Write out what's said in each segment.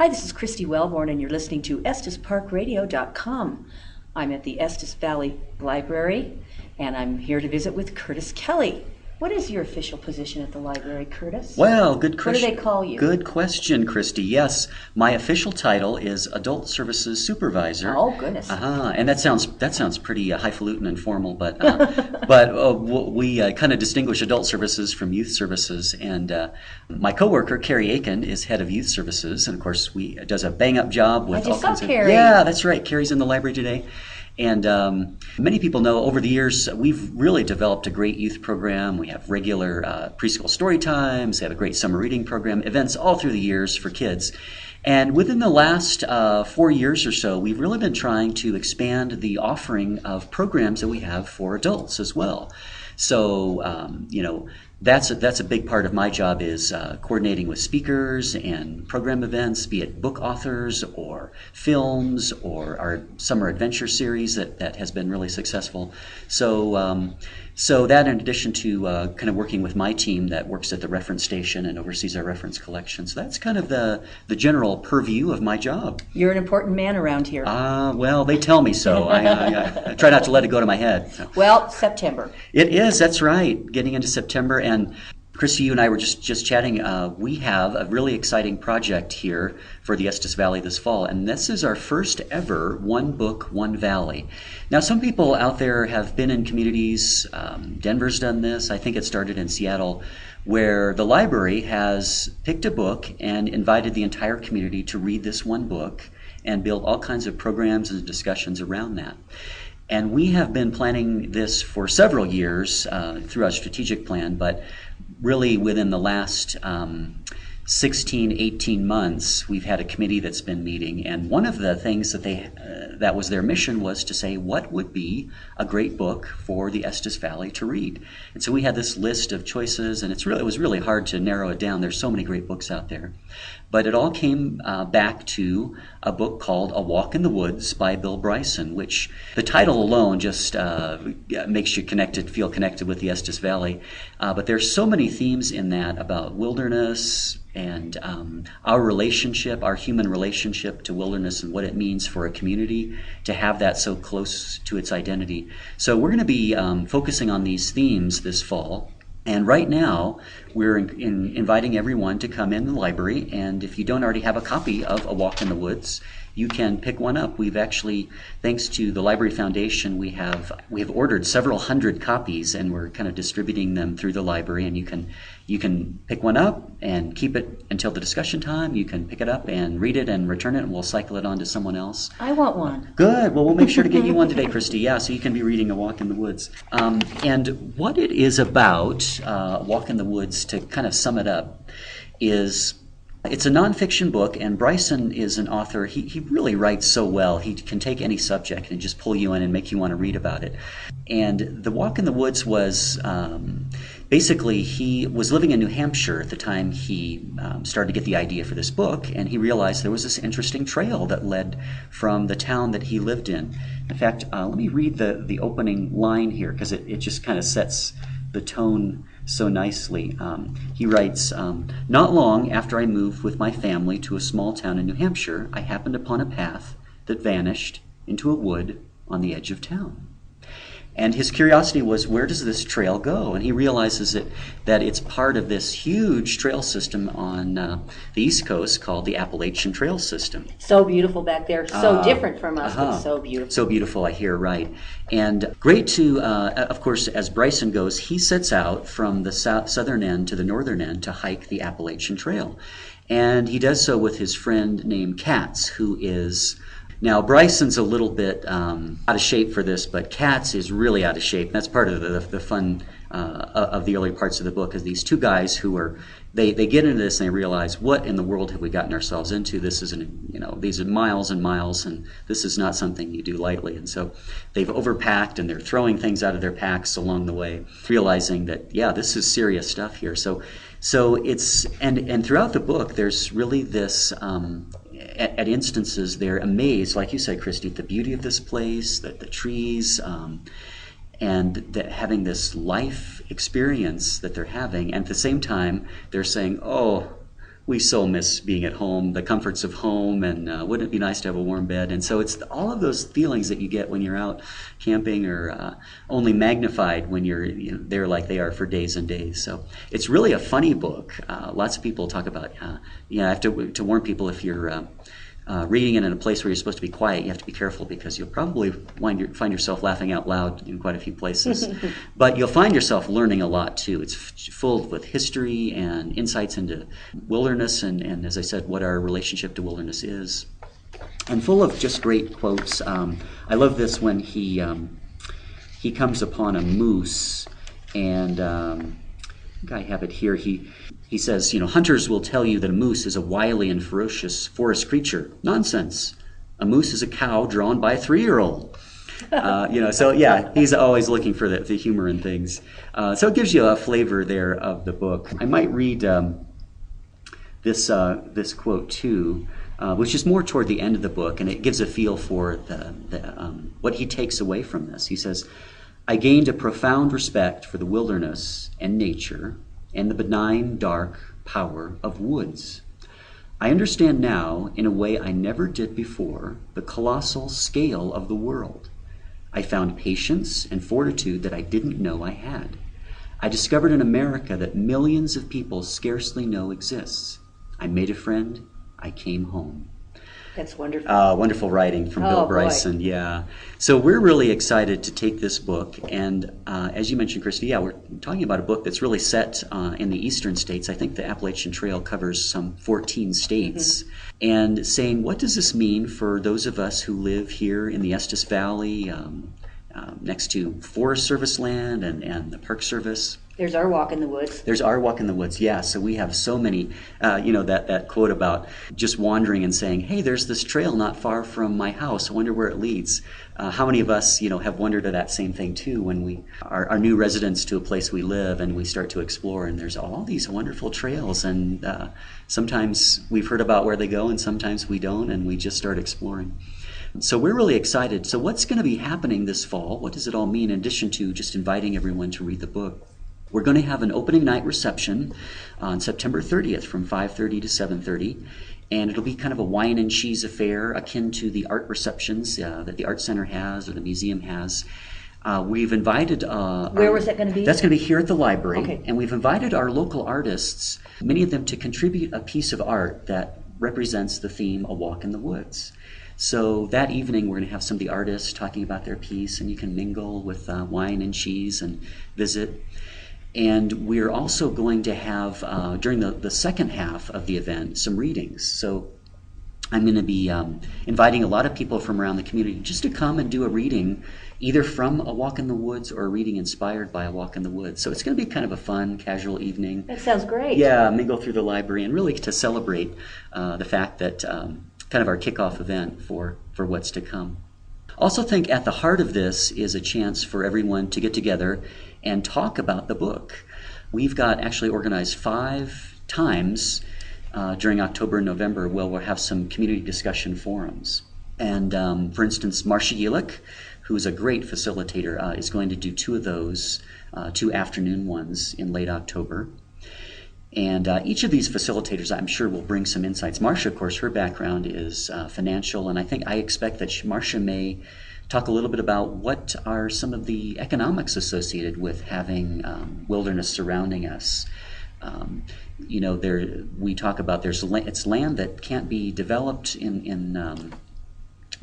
Hi, this is Christy Wellborn, and you're listening to Estes Park Radio.com. I'm at the Estes Valley Library, and I'm here to visit with Curtis Kelly. What is your official position at the library, Curtis? Well, good question. What do they call you? Good question, Christy. Yes, my official title is Adult Services Supervisor. Oh, goodness. And that sounds pretty highfalutin and formal, but we kind of distinguish adult services from youth services. And my coworker Carrie Aiken is head of youth services, and of course does a bang up job with all kinds of. Carrie. Yeah, that's right. Carrie's in the library today. And many people know over the years we've really developed a great youth program. We have regular preschool story times, we have a great summer reading program, events all through the years for kids. And within the last 4 years or so, we've really been trying to expand the offering of programs that we have for adults as well. So, that's a big part of my job is coordinating with speakers and program events, be it book authors or films or our summer adventure series that has been really successful. So that in addition to kind of working with my team that works at the reference station and oversees our reference collection. So that's kind of the general purview of my job. You're an important man around here. Well, they tell me so. I try not to let it go to my head. So. Well, September. It is, that's right. Getting into September. And Christy, you and I were just chatting. We have a really exciting project here for the Estes Valley this fall, and this is our first ever One Book, One Valley. Now, some people out there have been in communities. Denver's done this. I think it started in Seattle, where the library has picked a book and invited the entire community to read this one book and build all kinds of programs and discussions around that. And we have been planning this for several years through our strategic plan, but really within the last 16, 18 months, we've had a committee that's been meeting, and one of the things that was their mission was to say what would be a great book for the Estes Valley to read. And so we had this list of choices, and it was really hard to narrow it down. There's so many great books out there. But it all came back to a book called A Walk in the Woods by Bill Bryson, which the title alone just makes you feel connected with the Estes Valley. But there's so many themes in that about wilderness and our human relationship to wilderness and what it means for a community to have that so close to its identity. So we're going to be focusing on these themes this fall. And right now, we're inviting everyone to come in the library, and if you don't already have a copy of A Walk in the Woods, you can pick one up. We've actually, thanks to the Library Foundation, we have ordered several hundred copies, and we're kind of distributing them through the library. And you can pick one up and keep it until the discussion time. You can pick it up and read it and return it, and we'll cycle it on to someone else. I want one. Good. Well, we'll make sure to get you one today, Christy. Yeah, so you can be reading A Walk in the Woods. And what it is about, Walk in the Woods, to kind of sum it up, is it's a nonfiction book, and Bryson is an author. He really writes so well. He can take any subject and just pull you in and make you want to read about it. And The Walk in the Woods was basically, he was living in New Hampshire at the time he started to get the idea for this book, and he realized there was this interesting trail that led from the town that he lived in. In fact, let me read the opening line here, because it just kind of sets the tone so nicely. He writes, "Not long after I moved with my family to a small town in New Hampshire, I happened upon a path that vanished into a wood on the edge of town." And his curiosity was, where does this trail go? And he realizes that it's part of this huge trail system on the East Coast called the Appalachian Trail System. So beautiful back there. So different from us, but so beautiful. So beautiful, I hear, right. And great to, of course, as Bryson goes, he sets out from the southern end to the northern end to hike the Appalachian Trail. And he does so with his friend named Katz, who is... Now, Bryson's a little bit out of shape for this, but Katz is really out of shape. That's part of the fun of the early parts of the book, is these two guys who are, they get into this and they realize, what in the world have we gotten ourselves into? This isn't, these are miles and miles, and this is not something you do lightly. And so they've overpacked, and they're throwing things out of their packs along the way, realizing that, yeah, this is serious stuff here. So it's, and throughout the book, there's really this... At instances, they're amazed, like you said, Christy, at the beauty of this place, the trees, and having this life experience that they're having. And at the same time, they're saying, oh, we so miss being at home, the comforts of home, and wouldn't it be nice to have a warm bed? And so it's all of those feelings that you get when you're out camping are only magnified when you're there like they are for days and days. So it's really a funny book. Lots of people talk about, I have to warn people, if you're reading it in a place where you're supposed to be quiet, you have to be careful, because you'll probably find yourself laughing out loud in quite a few places. But you'll find yourself learning a lot too. It's full with history and insights into wilderness and as I said, what our relationship to wilderness is. And full of just great quotes. I love this when he comes upon a moose, and I think I have it here. He says, hunters will tell you that a moose is a wily and ferocious forest creature. Nonsense. A moose is a cow drawn by a 3-year-old. So yeah, he's always looking for the humor in things. So it gives you a flavor there of the book. I might read this quote too, which is more toward the end of the book, and it gives a feel for what he takes away from this. He says, I gained a profound respect for the wilderness and nature and the benign, dark power of woods. I understand now, in a way I never did before, the colossal scale of the world. I found patience and fortitude that I didn't know I had. I discovered an America that millions of people scarcely know exists. I made a friend. I came home. That's wonderful. Wonderful writing from Bill Bryson. Boy. Yeah. So we're really excited to take this book, and as you mentioned, Christy, we're talking about a book that's really set in the eastern states. I think the Appalachian Trail covers some 14 states, and saying, what does this mean for those of us who live here in the Estes Valley, next to Forest Service land and the Park Service? There's our walk in the woods. There's our walk in the woods, yeah. So we have so many, that quote about just wandering and saying, hey, there's this trail not far from my house. I wonder where it leads. How many of us, have wondered at that same thing too when we are new residents to a place we live and we start to explore, and there's all these wonderful trails, and sometimes we've heard about where they go and sometimes we don't, and we just start exploring. So we're really excited. So what's going to be happening this fall? What does it all mean in addition to just inviting everyone to read the book? We're going to have an opening night reception on September 30th from 5:30 to 7:30, and it'll be kind of a wine and cheese affair akin to the art receptions that the Art Center has or the museum has. We've invited... Where was that going to be? That's going to be here at the library, okay. And we've invited our local artists, many of them, to contribute a piece of art that represents the theme, A Walk in the Woods. So that evening we're going to have some of the artists talking about their piece, and you can mingle with wine and cheese and visit. And we're also going to have, during the second half of the event, some readings. So I'm going to be inviting a lot of people from around the community just to come and do a reading, either from A Walk in the Woods or a reading inspired by A Walk in the Woods. So it's going to be kind of a fun, casual evening. That sounds great. Yeah, mingle through the library and really to celebrate the fact that kind of our kickoff event for what's to come. Also think at the heart of this is a chance for everyone to get together and talk about the book. We've got actually organized 5 times during October and November where we'll have some community discussion forums. And for instance, Marcia Yelich, who's a great facilitator, is going to do 2 of those, 2 afternoon ones in late October. And each of these facilitators, I'm sure, will bring some insights. Marcia, of course, her background is financial, and I expect that Marcia may talk a little bit about what are some of the economics associated with having wilderness surrounding us. We talk about it's land that can't be developed in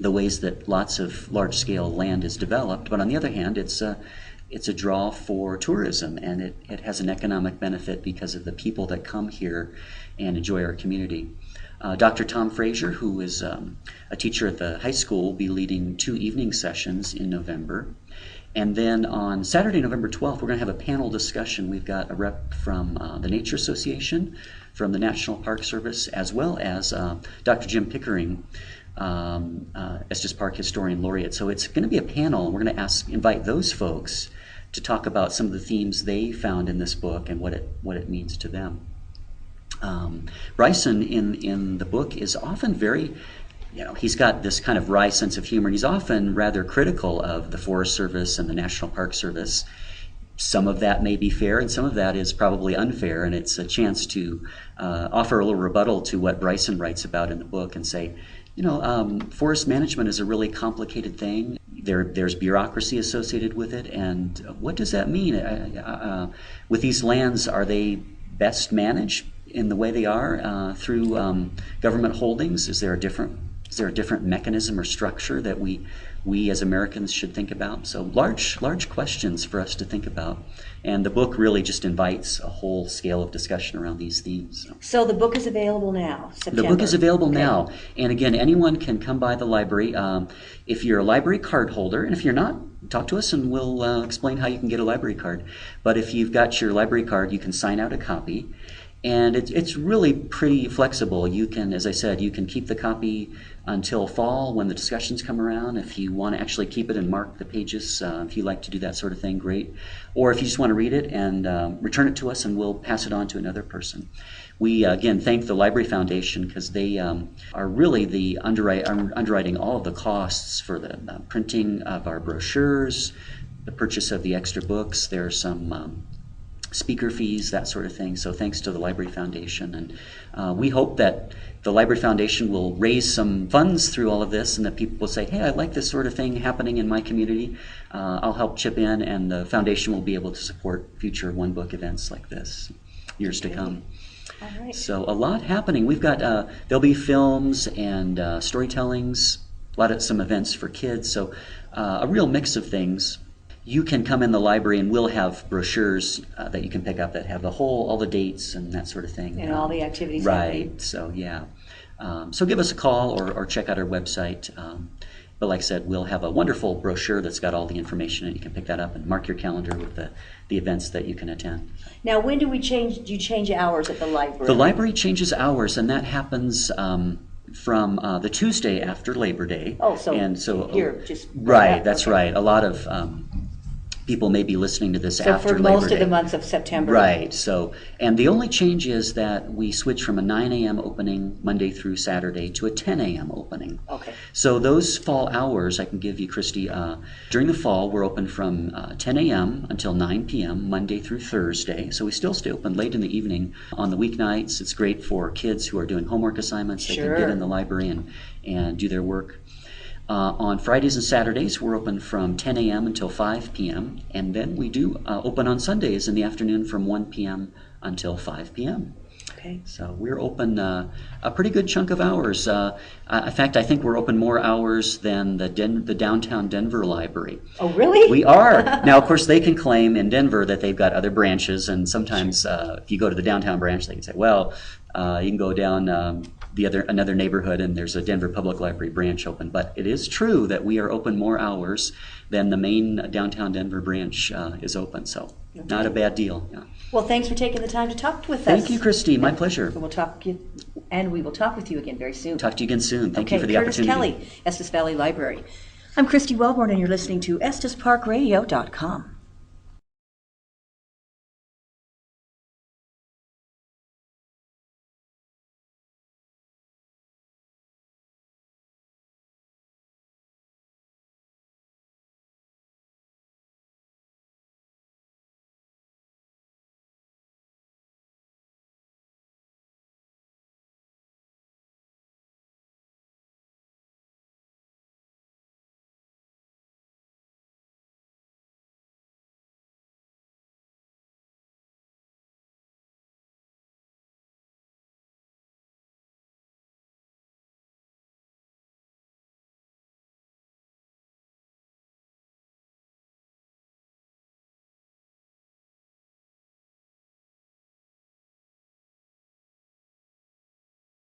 the ways that lots of large-scale land is developed, but on the other hand, it's a draw for tourism, and it has an economic benefit because of the people that come here and enjoy our community. Dr. Tom Frazier, who is a teacher at the high school, will be leading 2 evening sessions in November. And then on Saturday, November 12th, we're going to have a panel discussion. We've got a rep from the Nature Association, from the National Park Service, as well as Dr. Jim Pickering, Estes Park Historian Laureate. So it's going to be a panel, and we're going to invite those folks to talk about some of the themes they found in this book and what it means to them. Bryson in the book is often very, he's got this kind of wry sense of humor, and he's often rather critical of the Forest Service and the National Park Service, some of that may be fair, and some of that is probably unfair, and it's a chance to offer a little rebuttal to what Bryson writes about in the book and say, forest management is a really complicated thing. There's bureaucracy associated with it, and what does that mean? With these lands, are they best managed in the way they are through government holdings? Is there a different mechanism or structure that we as Americans should think about? So large questions for us to think about. And the book really just invites a whole scale of discussion around these themes. So the book is available now, September. The book is available now. And again, anyone can come by the library. If you're a library card holder, and if you're not, talk to us and we'll explain how you can get a library card. But if you've got your library card, you can sign out a copy. And it's really pretty flexible. You can, as I said, you can keep the copy until fall when the discussions come around. If you want to actually keep it and mark the pages, if you like to do that sort of thing, great. Or if you just want to read it and return it to us and we'll pass it on to another person. We, again, thank the Library Foundation because they are really the underwriting all of the costs for the printing of our brochures, the purchase of the extra books. There are some speaker fees, that sort of thing. So thanks to the Library Foundation. And we hope that the Library Foundation will raise some funds through all of this and that people will say, hey, I like this sort of thing happening in my community. I'll help chip in, and the foundation will be able to support future One Book events like this years to come. All right. So a lot happening. We've got, there'll be films and storytellings, some events for kids. So a real mix of things. You can come in the library and we'll have brochures that you can pick up that have all the dates and that sort of thing. And all the activities. Right. So, yeah. So give us a call or check out our website. But like I said, we'll have a wonderful brochure that's got all the information, and you can pick that up and mark your calendar with the events that you can attend. Now, when do you change hours at the library? The library changes hours, and that happens from the Tuesday after Labor Day. Oh, so you're just... Right, that's right. A lot of people may be listening to this after Labor Day. So for most of the months of September. Right. So, and the only change is that we switch from a 9 a.m. opening Monday through Saturday to a 10 a.m. opening. Okay. So those fall hours I can give you, Christy. During the fall, we're open from 10 a.m. until 9 p.m. Monday through Thursday. So we still stay open late in the evening on the weeknights. It's great for kids who are doing homework assignments. They can get in the library and do their work. On Fridays and Saturdays, we're open from 10 a.m. until 5 p.m. And then we do open on Sundays in the afternoon from 1 p.m. until 5 p.m. Okay. So we're open a pretty good chunk of hours. In fact, I think we're open more hours than the downtown Denver librry. Oh, really? We are. Now, of course, they can claim in Denver that they've got other branches, and sometimes if you go to the downtown branch, they can say, well, you can go down another neighborhood and there's a Denver Public Library branch open. But it is true that we are open more hours than the main downtown Denver branch is open. So not a bad deal. Yeah. Well, thanks for taking the time to talk with us. Thank you, Christy. My pleasure. And we will talk with you again very soon. Talk to you again soon. Thank you for the Curtis opportunity. Kelly, Estes Valley Library. I'm Christy Wellborn, and you're listening to EstesParkRadio.com.